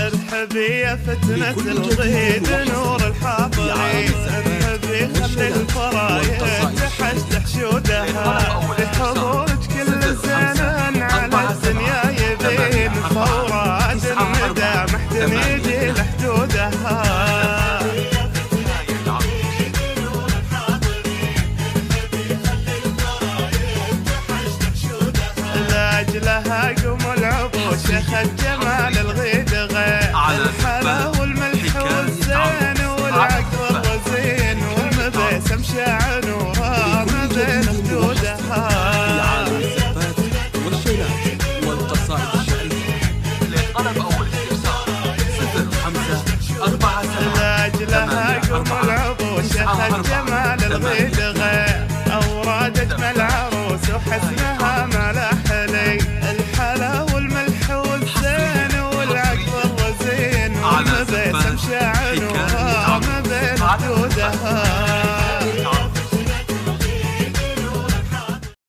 ارحبي يا فتنة الغيد نور الحاضرين، ارحبي خلي الفرايد تحشتح شودها، بحضورك كل الزمن على الدنيا يبين فورات الندى محتم يجي لحدودها. لاجلها قم العبوش اخذ جمال الغيد غير، الحلا والملح والزين والعقل الرزين، والمبيسم شاع نورها ما بين خدودها. والشيلات والقصائد الشعرية لطلب أول استفسار 0547. لاجلها قم العبوش اخذ جمال الغيد غير، اوراد اجمل عروس وحسنها ملح لي، الحلا والملح والزين والعقل الرزين، والمبيسم شاع نورها ما بين خدودها.